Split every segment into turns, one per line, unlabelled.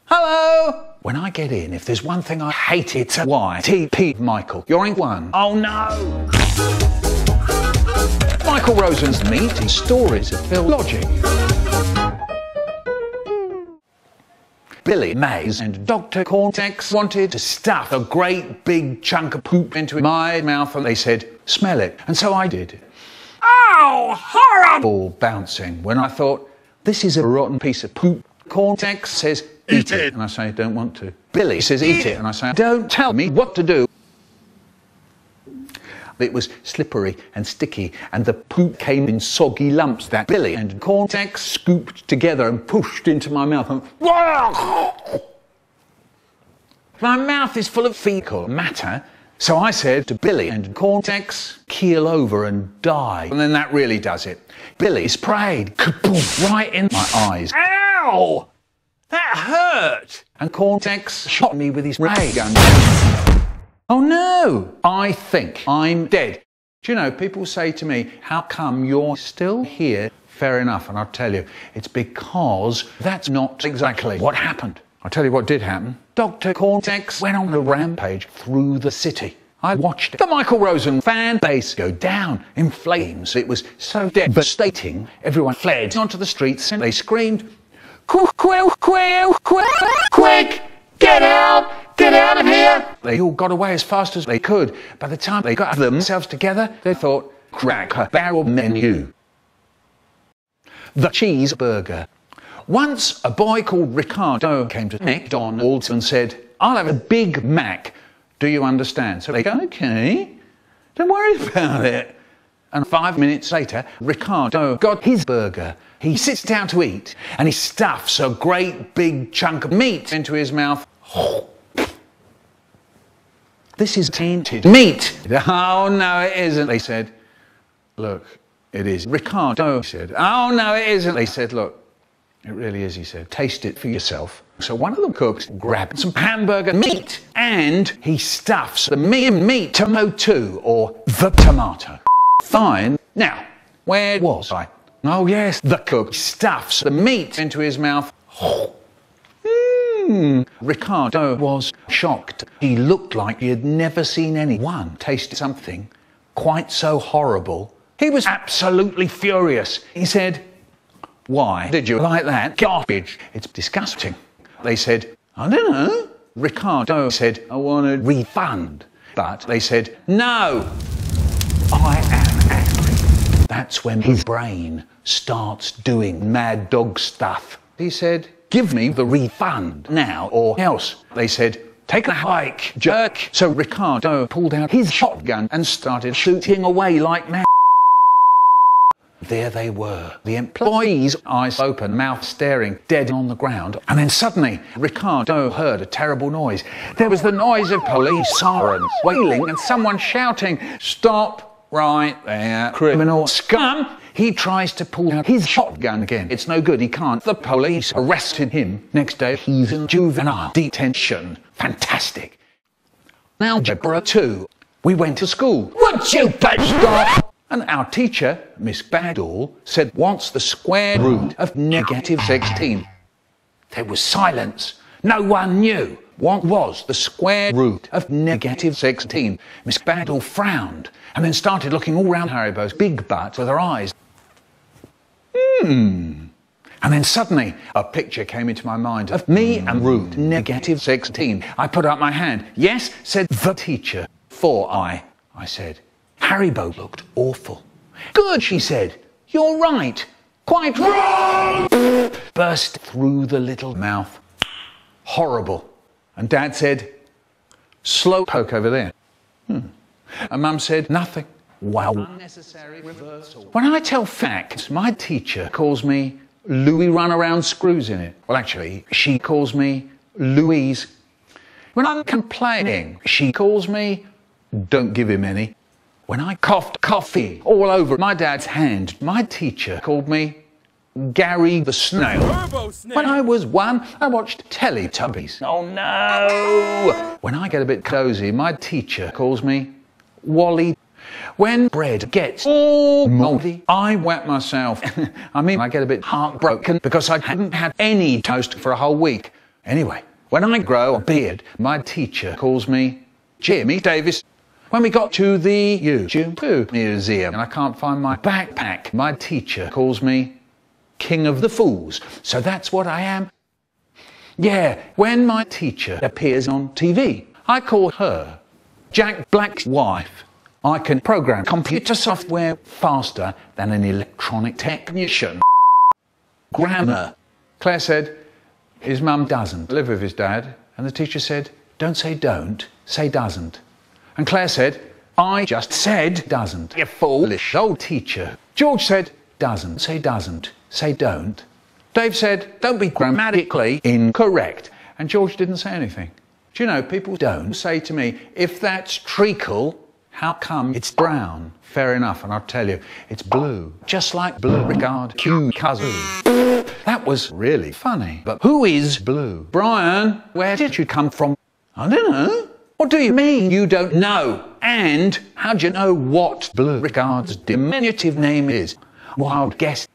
Hello? When I get in, if there's one thing I hate, it's a YTP, Michael. You're in one. Oh no! Michael Rosen's Meaty stories of Illogic. Billy Mays and Dr. Cortex wanted to stuff a great big chunk of poop into my mouth, and they said, smell it. And so I did. Oh, horrible! Bouncing when I thought, this is a rotten piece of poop. Cortex says, eat it. And I say, I don't want to. Billy says, eat it. And I say, don't tell me what to do. It was slippery and sticky, and the poop came in soggy lumps that Billy and Cortex scooped together and pushed into my mouth. And my mouth is full of fecal matter, so I said to Billy and Cortex, keel over and die. And then that really does it. Billy sprayed right in my eyes. Ow! That hurt! And Cortex shot me with his ray gun. Oh no! I think I'm dead. Do you know, people say to me, how come you're still here? Fair enough, and I'll tell you, it's because that's not exactly what happened. I'll tell you what did happen. Dr. Cortex went on a rampage through the city. I watched the Michael Rosen fan base go down in flames. It was so devastating. Everyone fled onto the streets and they screamed, quick, get out! Get out of here! They all got away as fast as they could. By the time they got themselves together, they thought, Cracker Barrel menu. The Cheeseburger. Once a boy called Ricardo came to McDonald's and said, I'll have a Big Mac. Do you understand? So they go, okay, don't worry about it. And 5 minutes later, Ricardo got his burger. He sits down to eat and he stuffs a great big chunk of meat into his mouth. This is tainted meat. Oh, no, it isn't. They said, look, it is. Ricardo said, oh, no, it isn't. They said, look, it really is, he said. Taste it for yourself. So one of the cooks grabbed some hamburger meat and he stuffs the meat tomato, or the tomato. Fine. Now, where was I? Oh, yes, the cook stuffs the meat into his mouth. Ricardo was shocked. He looked like he had never seen anyone taste something quite so horrible. He was absolutely furious. He said, why did you like that garbage? It's disgusting. They said, I don't know. Ricardo said, I want a refund. But they said, no, I am angry. That's when his brain starts doing mad dog stuff. He said, give me the refund now or else. They said, take a hike, jerk. So Ricardo pulled out his shotgun and started shooting away like mad. There they were, the employees, eyes open, mouth staring, dead on the ground. And then suddenly, Ricardo heard a terrible noise. There was the noise of police sirens wailing and someone shouting, stop right there, criminal scum. He tries to pull out his shotgun again. It's no good, he can't. The police arrested him. Next day, he's in juvenile detention. Fantastic. Now, Algebra 2. We went to school. Would you please stop? And our teacher, Miss Badall, said, what's the square root of -16? There was silence. No one knew. What was the square root of -16? Miss Badall frowned and then started looking all round Haribo's big butt with her eyes. And then suddenly a picture came into my mind of me and root -16. I put up my hand. Yes, said the teacher. For I said. Haribo looked awful. Good, she said. You're right. Quite wrong. Burst through the little mouth. Horrible. And Dad said, slowpoke over there. And Mum said, nothing. Wow. Unnecessary reversal. When I tell facts, my teacher calls me Louis Runaround Screws in it. Well, actually, she calls me Louise. When I'm complaining, she calls me Don't Give Him Any. When I coughed coffee all over my dad's hand, my teacher called me Gary the Snail. When I was 1, I watched Teletubbies. Oh no! When I get a bit cozy, my teacher calls me Wally. When bread gets all mouldy, I wet myself. I get a bit heartbroken because I hadn't had any toast for a whole week. Anyway, when I grow a beard, my teacher calls me Jimmy Davis. When we got to the YouTube Museum and I can't find my backpack, my teacher calls me King of the Fools. So that's what I am. Yeah, when my teacher appears on TV, I call her Jack Black's wife. I can program computer software faster than an electronic technician. Grammar. Claire said his mum doesn't live with his dad, and the teacher said, don't say don't, say doesn't. And Claire said, I just said doesn't, you foolish old teacher. George said, doesn't, say doesn't, say don't. Dave said, don't be grammatically incorrect. And George didn't say anything. Do you know, people don't say to me, if that's treacle, how come it's brown? Fair enough, and I'll tell you, it's blue. Just like blue regard Q cousin. That was really funny. But who is blue? Brian, where did you come from? I don't know. What do you mean you don't know? And how do you know what blue regard's diminutive name is? Wild guess.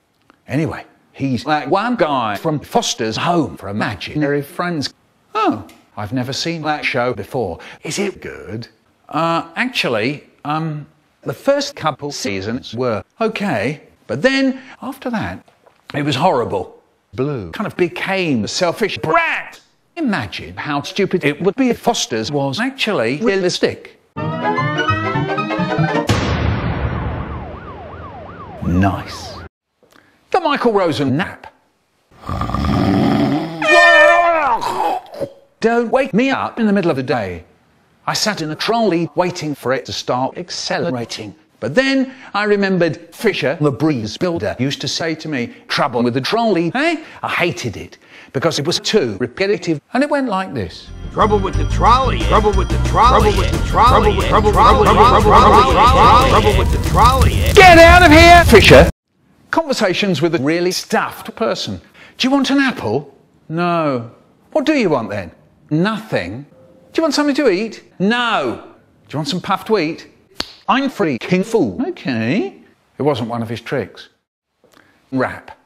Anyway, he's like one guy from Foster's Home for Imaginary Friends. Oh, I've never seen that show before. Is it good? Actually, the first couple seasons were okay, but then after that, it was horrible. Blue kind of became a selfish brat. Imagine how stupid it would be if Foster's was actually realistic. Nice. The Michael Rosen nap. Don't wake me up in the middle of the day. I sat in a trolley waiting for it to start accelerating. But then I remembered Fisher, the breeze builder, used to say to me, trouble with the trolley, eh? I hated it because it was too repetitive. And it went like this.
Trouble with the trolley, trouble with the trolley, trouble with the trolley, trouble with the trolley.
Get out of here, Fisher! Conversations with a really stuffed person. Do you want an apple? No. What do you want then? Nothing. Do you want something to eat? No. Do you want some puffed wheat? I'm free, king fool. Okay. It wasn't one of his tricks. Rap.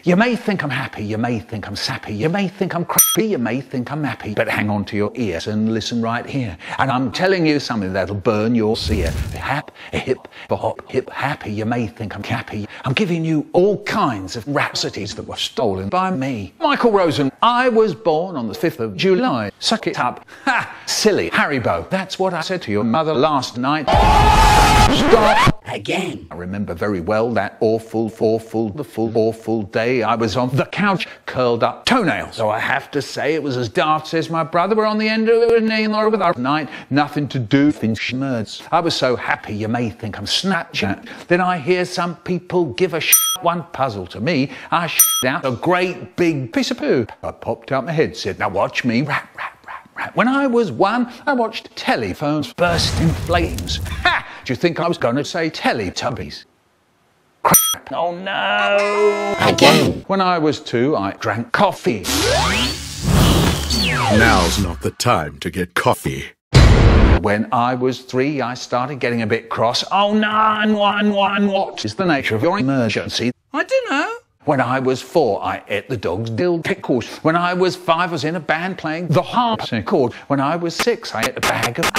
You may think I'm happy, you may think I'm sappy, you may think I'm crappy, you may think I'm nappy, but hang on to your ears and listen right here. And I'm telling you something that'll burn your sear. Hap, hip, hop, hip, happy, you may think I'm cappy. I'm giving you all kinds of rhapsodies that were stolen by me. Michael Rosen, I was born on the 5th of July. Suck it up. Ha! Silly Haribo. That's what I said to your mother last night. Stop!
Again.
I remember very well that awful day I was on the couch, curled up, toenails. So I have to say it was as daft as my brother were on the end of a knee with our night, nothing to do, thin schmerds. I was so happy you may think I'm Snapchat. Then I hear some people give a one puzzle to me. I out a great big piece of poo. I popped out my head, said, now watch me, rap, rap, rap, rap. When I was 1, I watched telephones burst in flames. Ha! Do you think I was going to say Teletubbies? Crap. Oh no!
Again.
When I was 2, I drank coffee.
Now's not the time to get coffee.
When I was 3, I started getting a bit cross. Oh, 911, what is the nature of your emergency?
I don't know.
When I was 4, I ate the dog's dill pickles. When I was 5, I was in a band playing the harpsichord. When I was 6, I ate a bag of...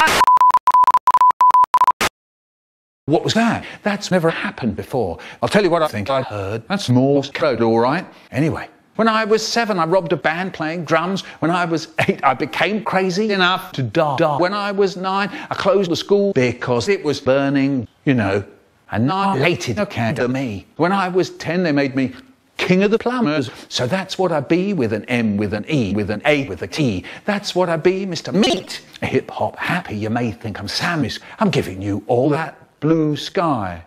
What was that? That's never happened before. I'll tell you what I think I heard. That's Morse code, all right? Anyway, when I was 7, I robbed a band playing drums. When I was 8, I became crazy enough to die. When I was 9, I closed the school because it was burning, you know, annihilated academy. When I was 10, they made me king of the plumbers. So that's what I be with an M, with an E, with an A, with a T. That's what I be, Mr. Meat. A hip-hop happy, you may think I'm Sammy's. I'm giving you all that blue sky.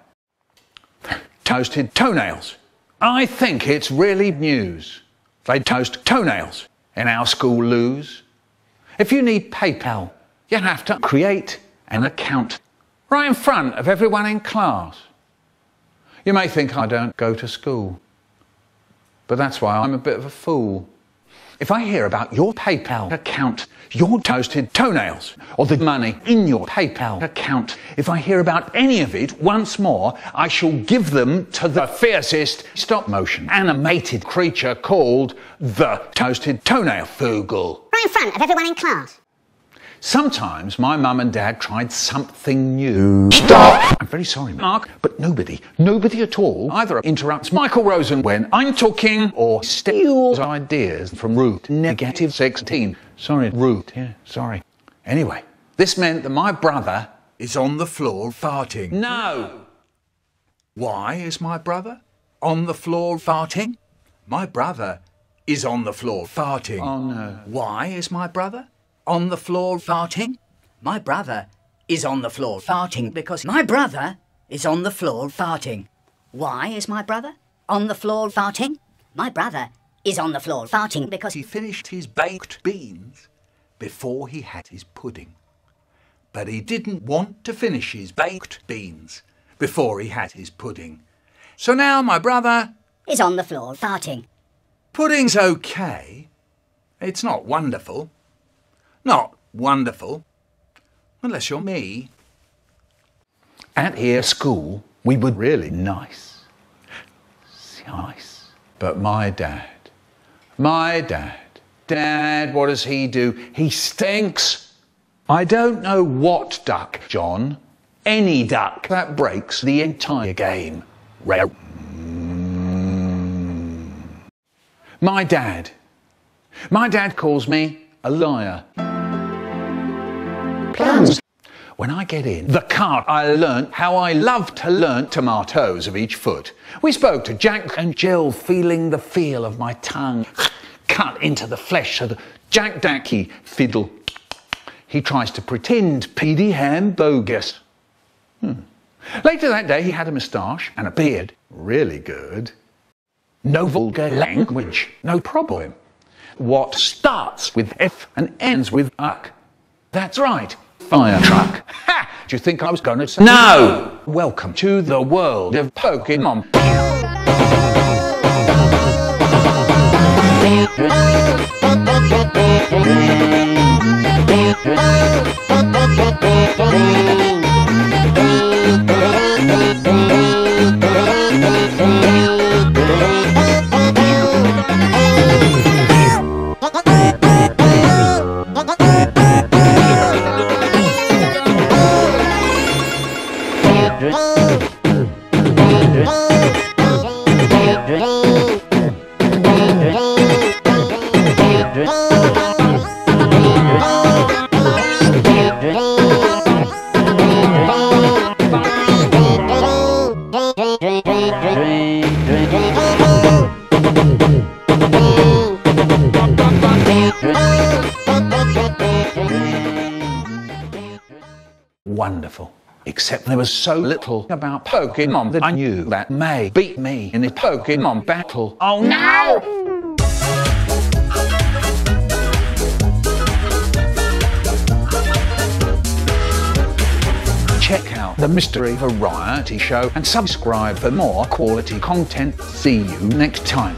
Toasted toenails. I think it's really news. They toast toenails in our school loos. If you need PayPal, you have to create an account right in front of everyone in class. You may think I don't go to school, but that's why I'm a bit of a fool. If I hear about your PayPal account, your toasted toenails, or the money in your PayPal account, if I hear about any of it once more, I shall give them to the fiercest stop-motion animated creature called the Toasted Toenail Fugel.
Right in front of everyone in class.
Sometimes my mum and dad tried something new. Stop! I'm very sorry, Mark, but nobody at all either interrupts Michael Rosen when I'm talking or steals ideas from Root negative 16. Sorry, Root, yeah, sorry. Anyway, this meant that my brother
Is on the floor farting.
No!
Why is my brother on the floor farting? My brother is on the floor farting.
Oh no.
Why is my brother on the floor farting?
My brother is on the floor farting because my brother is on the floor farting. Why is my brother on the floor farting? My brother is on the floor farting because
He finished his baked beans before he had his pudding. But he didn't want to finish his baked beans before he had his pudding. So now my brother...
is on the floor farting.
Pudding's okay. It's not wonderful. Not wonderful. Unless you're me.
At here school, we were really nice. But my dad, Dad, what does he do? He stinks. I don't know what duck, John. Any duck that breaks the entire game. My dad calls me a liar. Plums. When I get in the car, I learnt how I love to learn tomatoes of each foot. We spoke to Jack and Jill, feeling the feel of my tongue cut into the flesh of the Jack Dacky fiddle. He tries to pretend Petey Ham bogus. Later that day, he had a moustache and a beard. Really good. No vulgar language. No problem. What starts with F and ends with uck. That's right. Fire truck. Ha! Do you think I was going to say... No! Welcome to the world of Pokemon. Wonderful. Except there was so little about Pokemon that I knew that may beat me in a Pokemon battle. Oh no! Check out the MysterE Variety Show and subscribe for more quality content. See you next time.